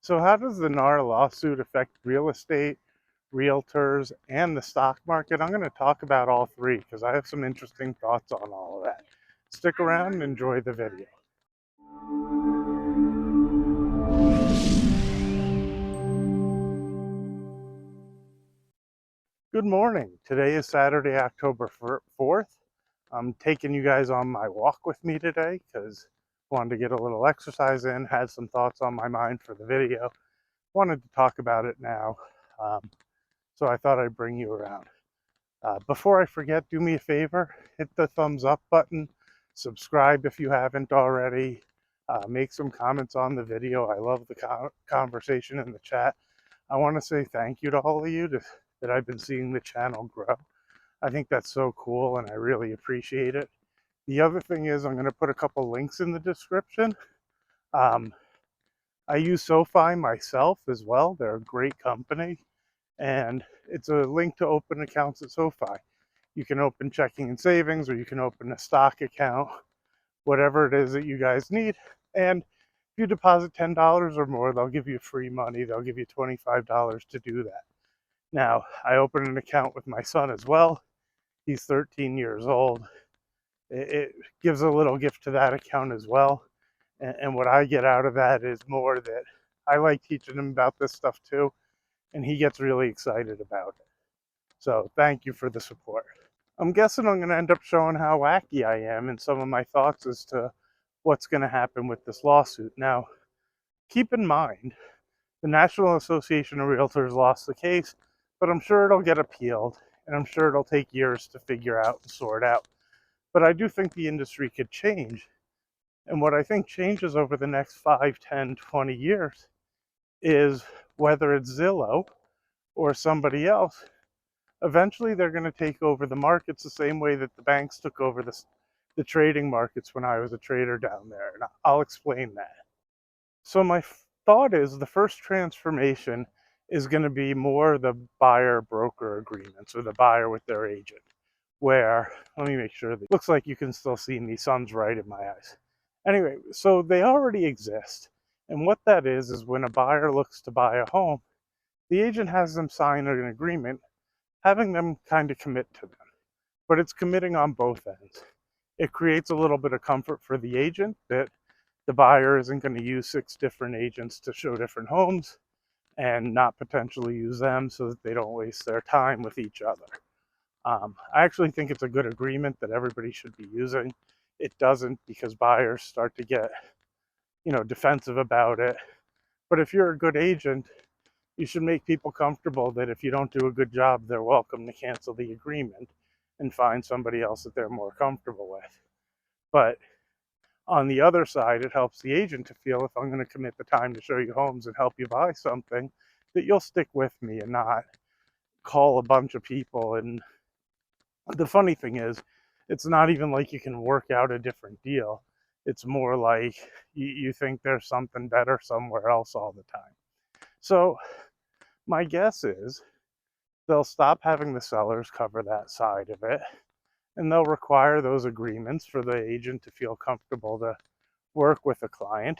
So how does the NAR lawsuit affect real estate, realtors, and the stock market? I'm going to talk about all three because I have some interesting thoughts on all of that. Stick around and enjoy the video. Good morning. Today is Saturday, October 4th. I'm taking you guys on my walk with me today because I wanted to get a little exercise in, had some thoughts on my mind for the video. Wanted to talk about it now, so I thought I'd bring you around. Before I forget, do me a favor, hit the thumbs up button, subscribe if you haven't already, make some comments on the video. I love the conversation in the chat. I want to say thank you to all of you that I've been seeing the channel grow. I think that's so cool and I really appreciate it. The other thing is I'm going to put a couple links in the description. Um, I use SoFi myself as well. They're a great company. And it's a link to open accounts at SoFi. You can open checking and savings, or you can open a stock account, whatever it is that you guys need. And if you deposit $10 or more, they'll give you free money. They'll give you $25 to do that. Now, I opened an account with my son as well. He's 13 years old. It gives a little gift to that account as well. And what I get out of that is more that I like teaching him about this stuff too, and he gets really excited about it. So thank you for the support. I'm guessing I'm going to end up showing how wacky I am and some of my thoughts as to what's going to happen with this lawsuit. Now, keep in mind, the National Association of Realtors lost the case, but I'm sure it'll get appealed, and I'm sure it'll take years to figure out and sort out. But I do think the industry could change. And what I think changes over the next 5, 10, 20 years is whether it's Zillow or somebody else, eventually they're going to take over the markets the same way that the banks took over the trading markets when I was a trader down there. And I'll explain that. So my thought is the first transformation is going to be more the buyer-broker agreements, or the buyer with their agent, where, let me make sure, that looks like you can still see me, sun's right in my eyes. Anyway, so they already exist. And what that is when a buyer looks to buy a home, the agent has them sign an agreement having them kind of commit to them. But it's committing on both ends. It creates a little bit of comfort for the agent that the buyer isn't going to use 6 different agents to show different homes and not potentially use them, so that they don't waste their time with each other. I actually think it's a good agreement that everybody should be using. It doesn't, because buyers start to get, defensive about it. But if you're a good agent, you should make people comfortable that if you don't do a good job, they're welcome to cancel the agreement and find somebody else that they're more comfortable with. But on the other side, it helps the agent to feel, if I'm going to commit the time to show you homes and help you buy something, that you'll stick with me and not call a bunch of people. And the funny thing is, it's not even like you can work out a different deal. It's more like you think there's something better somewhere else all the time. So my guess is they'll stop having the sellers cover that side of it, and they'll require those agreements for the agent to feel comfortable to work with a client.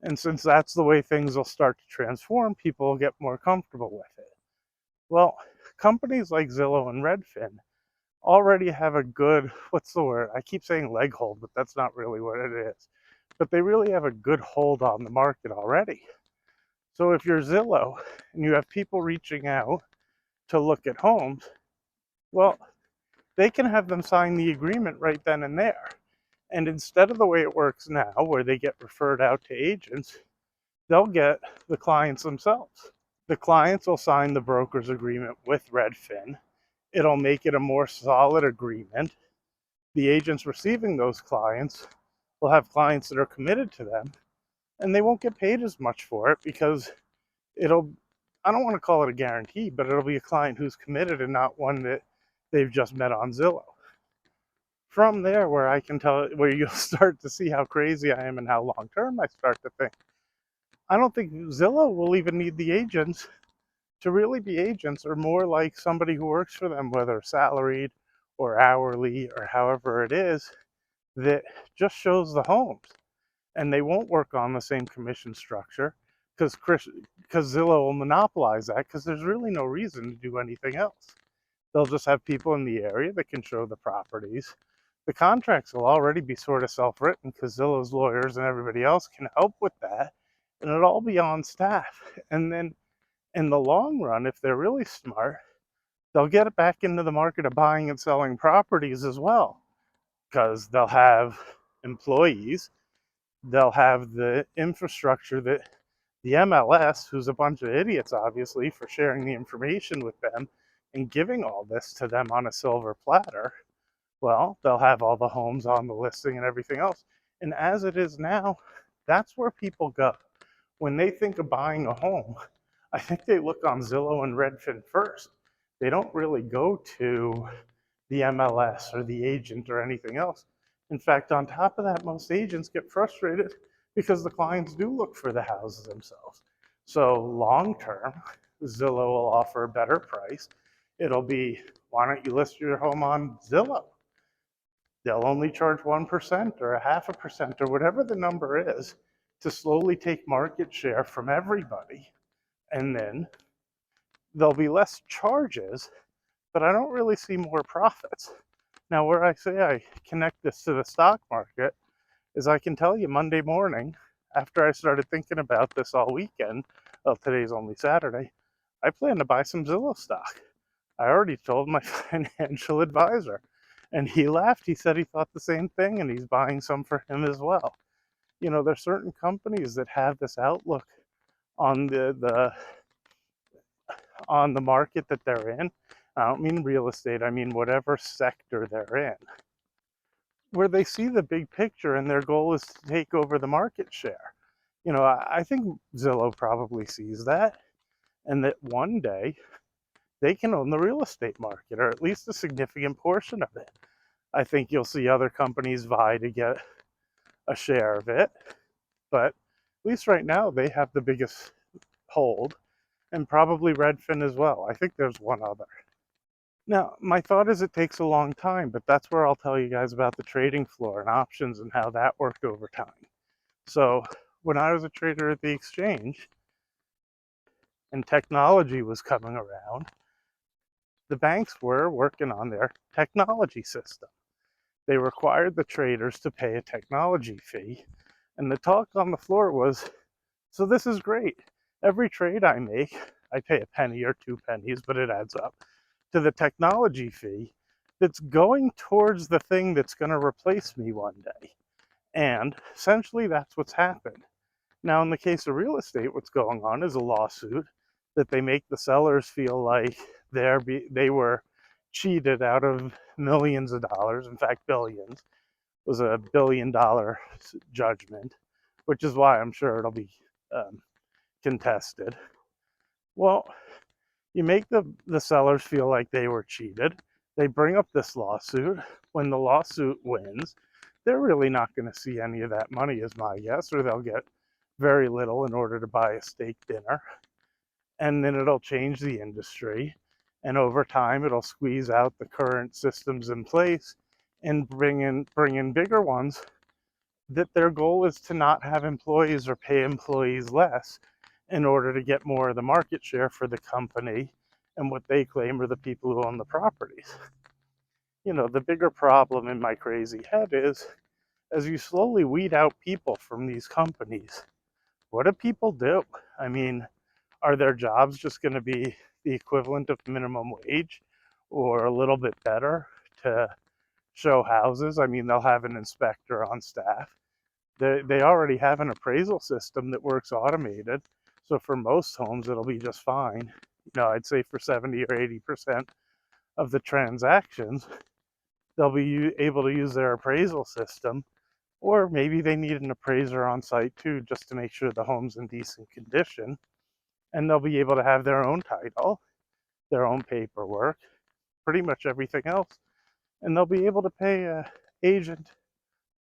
And since that's the way things will start to transform, people will get more comfortable with it. Well, companies like Zillow and Redfin already have a good, what's the word? I keep saying leg hold, but that's not really what it is. But they really have a good hold on the market already. So if you're Zillow and you have people reaching out to look at homes, well, they can have them sign the agreement right then and there. And instead of the way it works now, where they get referred out to agents, they'll get the clients themselves. The clients will sign the broker's agreement with Redfin. It'll make it a more solid agreement. The agents receiving those clients will have clients that are committed to them, and they won't get paid as much for it because I don't want to call it a guarantee, but it'll be a client who's committed and not one that they've just met on Zillow. From there, where you'll start to see how crazy I am and how long term I start to think, I don't think Zillow will even need the agents to really be agents, or more like somebody who works for them, whether salaried or hourly or however it is, that just shows the homes. And they won't work on the same commission structure because Zillow will monopolize that because there's really no reason to do anything else. They'll just have people in the area that can show the properties. The contracts will already be sort of self-written because Zillow's lawyers and everybody else can help with that, and it'll all be on staff. And then in the long run, if they're really smart, they'll get it back into the market of buying and selling properties as well, because they'll have employees, they'll have the infrastructure that the MLS, who's a bunch of idiots obviously for sharing the information with them and giving all this to them on a silver platter, well, they'll have all the homes on the listing and everything else. And as it is now, that's where people go. When they think of buying a home, I think they look on Zillow and Redfin first. They don't really go to the MLS or the agent or anything else. In fact, on top of that, most agents get frustrated because the clients do look for the houses themselves. So long term, Zillow will offer a better price. It'll be, why don't you list your home on Zillow? They'll only charge 1% or a half a percent or whatever the number is to slowly take market share from everybody. And then there'll be less charges, but I don't really see more profits. Now, where I say I connect this to the stock market is I can tell you Monday morning, after I started thinking about this all weekend, well, today's only Saturday, I plan to buy some Zillow stock. I already told my financial advisor, and he laughed. He said he thought the same thing, and he's buying some for him as well. You know, there's certain companies that have this outlook on the market that they're in. I don't mean real estate, I mean whatever sector they're in, where they see the big picture and their goal is to take over the market share. You know, I think Zillow probably sees that, and that one day they can own the real estate market, or at least a significant portion of it. I think you'll see other companies vie to get a share of it, but at least right now they have the biggest hold, and probably Redfin as well. I think there's one other. Now, my thought is it takes a long time, but that's where I'll tell you guys about the trading floor and options and how that worked over time. So, when I was a trader at the exchange and technology was coming around, the banks were working on their technology system. They required the traders to pay a technology fee, and the talk on the floor was, so this is great. Every trade I make, I pay a penny or 2 pennies, but it adds up to the technology fee that's going towards the thing that's going to replace me one day. And essentially that's what's happened. Now, in the case of real estate, what's going on is a lawsuit that they make the sellers feel like they were cheated out of millions of dollars, in fact billions. It was a $1 billion judgment, which is why I'm sure it'll be contested. Well, you make the sellers feel like they were cheated. They bring up this lawsuit. When the lawsuit wins, they're really not going to see any of that money, is my guess, or they'll get very little in order to buy a steak dinner. And then it'll change the industry. And over time, it'll squeeze out the current systems in place and bring in bigger ones that their goal is to not have employees or pay employees less in order to get more of the market share for the company and what they claim are the people who own the properties. You know, the bigger problem in my crazy head is as you slowly weed out people from these companies, what do people do? I mean, are their jobs just going to be the equivalent of minimum wage or a little bit better to show houses? I mean, they'll have an inspector on staff. They already have an appraisal system that works automated. So for most homes, it'll be just fine. You know, I'd say for 70 or 80% of the transactions, they'll be able to use their appraisal system. Or maybe they need an appraiser on site too, just to make sure the home's in decent condition. And they'll be able to have their own title, their own paperwork, pretty much everything else. And they'll be able to pay an agent,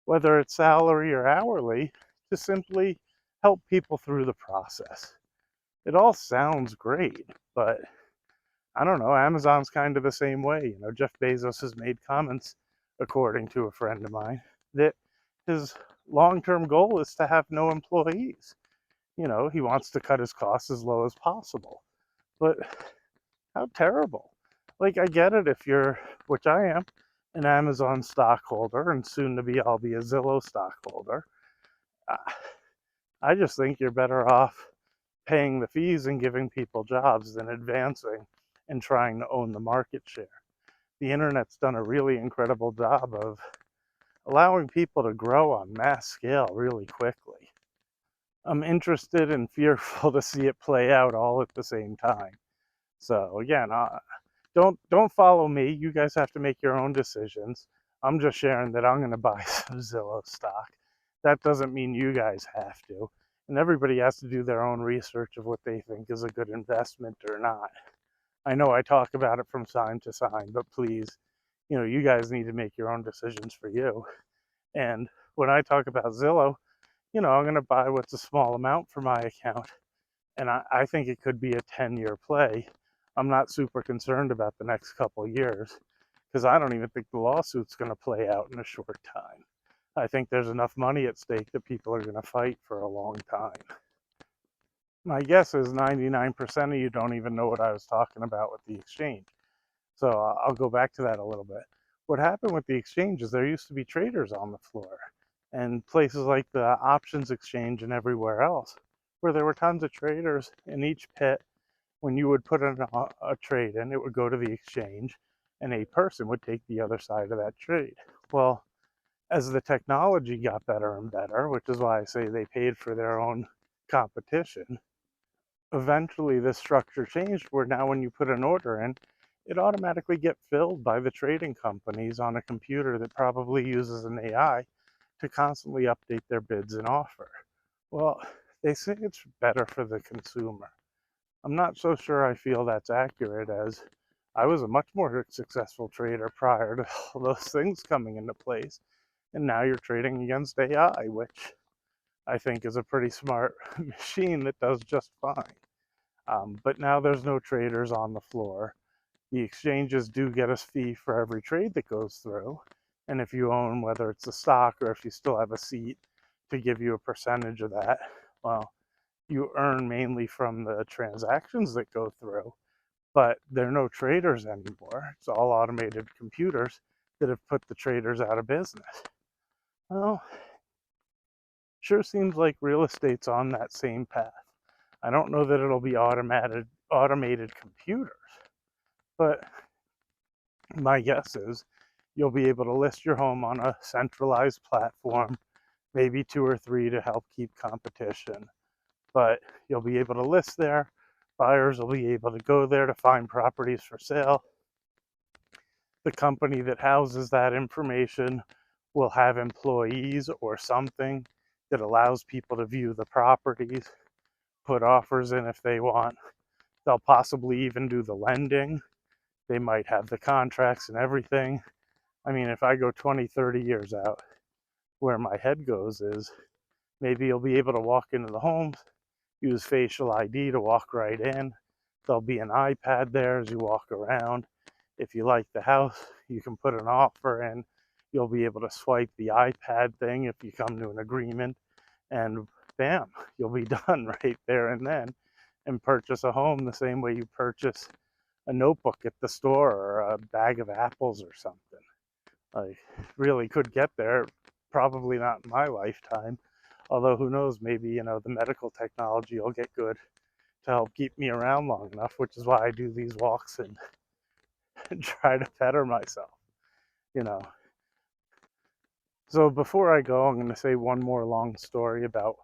whether it's salary or hourly, to simply help people through the process. It all sounds great, but I don't know, Amazon's kind of the same way. You know, Jeff Bezos has made comments, according to a friend of mine, that his long-term goal is to have no employees. He wants to cut his costs as low as possible. But how terrible. Like, I get it if you're, which I am, an Amazon stockholder, and soon to be I'll be a Zillow stockholder. I just think you're better off paying the fees and giving people jobs than advancing and trying to own the market share. The internet's done a really incredible job of allowing people to grow on mass scale really quickly. I'm interested and fearful to see it play out all at the same time. So again, don't follow me. You guys have to make your own decisions. I'm just sharing that I'm going to buy some Zillow stock. That doesn't mean you guys have to. And everybody has to do their own research of what they think is a good investment or not. I know I talk about it from sign to sign, but please, you guys need to make your own decisions for you. And when I talk about Zillow, I'm going to buy what's a small amount for my account. And I think it could be a 10-year play. I'm not super concerned about the next couple of years because I don't even think the lawsuit's going to play out in a short time. I think there's enough money at stake that people are going to fight for a long time. My guess is 99% of you don't even know what I was talking about with the exchange. So I'll go back to that a little bit. What happened with the exchange is there used to be traders on the floor, and places like the options exchange and everywhere else, where there were tons of traders in each pit. When you would put in a trade in, it would go to the exchange, and a person would take the other side of that trade. Well, as the technology got better and better, which is why I say they paid for their own competition, eventually this structure changed where now when you put an order in, it automatically gets filled by the trading companies on a computer that probably uses an AI to constantly update their bids and offer. Well, they say it's better for the consumer. I'm not so sure I feel that's accurate, as I was a much more successful trader prior to all those things coming into place. And now you're trading against AI, which I think is a pretty smart machine that does just fine. But now there's no traders on the floor. The exchanges do get a fee for every trade that goes through. And if you own, whether it's a stock or if you still have a seat to give you a percentage of that, well, you earn mainly from the transactions that go through. But there are no traders anymore. It's all automated computers that have put the traders out of business. Well, sure seems like real estate's on that same path. I don't know that it'll be automated computers, but my guess is you'll be able to list your home on a centralized platform, maybe two or three to help keep competition. But you'll be able to list there. Buyers will be able to go there to find properties for sale. The company that houses that information will have employees or something that allows people to view the properties, put offers in if they want. They'll possibly even do the lending. They might have the contracts and everything. I mean, if I go 20, 30 years out, where my head goes is maybe you'll be able to walk into the homes, use facial ID to walk right in. There'll be an iPad there as you walk around. If you like the house, you can put an offer in. You'll be able to swipe the iPad thing if you come to an agreement, and bam, you'll be done right there and then, and purchase a home the same way you purchase a notebook at the store or a bag of apples or something. I really could get there. Probably not in my lifetime. Although who knows, maybe, the medical technology will get good to help keep me around long enough, which is why I do these walks and try to better myself, you know. So before I go, I'm going to say one more long story about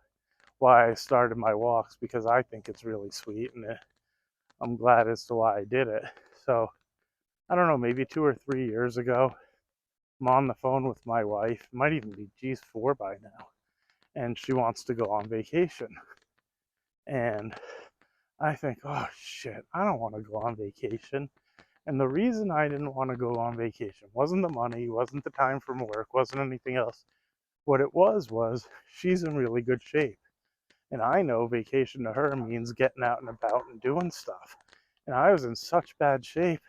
why I started my walks, because I think it's really sweet and I'm glad as to why I did it. So I don't know, maybe 2 or 3 years ago, I'm on the phone with my wife. It might even be G4 by now, and she wants to go on vacation. And I think, oh shit, I don't want to go on vacation. And the reason I didn't want to go on vacation wasn't the money, wasn't the time from work, wasn't anything else. What it was she's in really good shape. And I know vacation to her means getting out and about and doing stuff. And I was in such bad shape,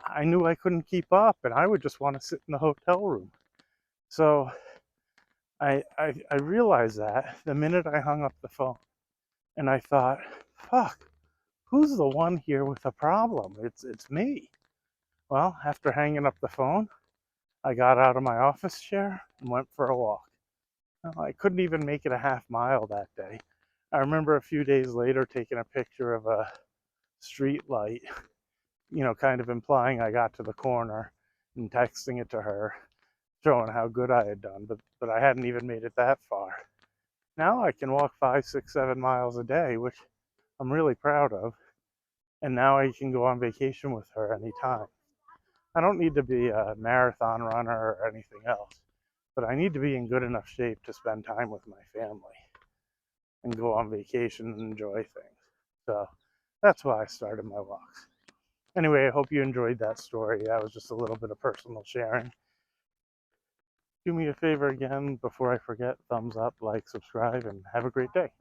I knew I couldn't keep up, and I would just want to sit in the hotel room. So I realized that the minute I hung up the phone. And I thought, fuck, who's the one here with a problem? It's me. Well, after hanging up the phone, I got out of my office chair and went for a walk. Well, I couldn't even make it a half mile that day. I remember a few days later taking a picture of a street light, kind of implying I got to the corner and texting it to her, showing how good I had done, but I hadn't even made it that far. Now I can walk 5, 6, 7 miles a day, which I'm really proud of, and now I can go on vacation with her anytime. I don't need to be a marathon runner or anything else, but I need to be in good enough shape to spend time with my family and go on vacation and enjoy things. So that's why I started my walks. Anyway, I hope you enjoyed that story. That was just a little bit of personal sharing. Do me a favor again before I forget, thumbs up, like, subscribe, and have a great day.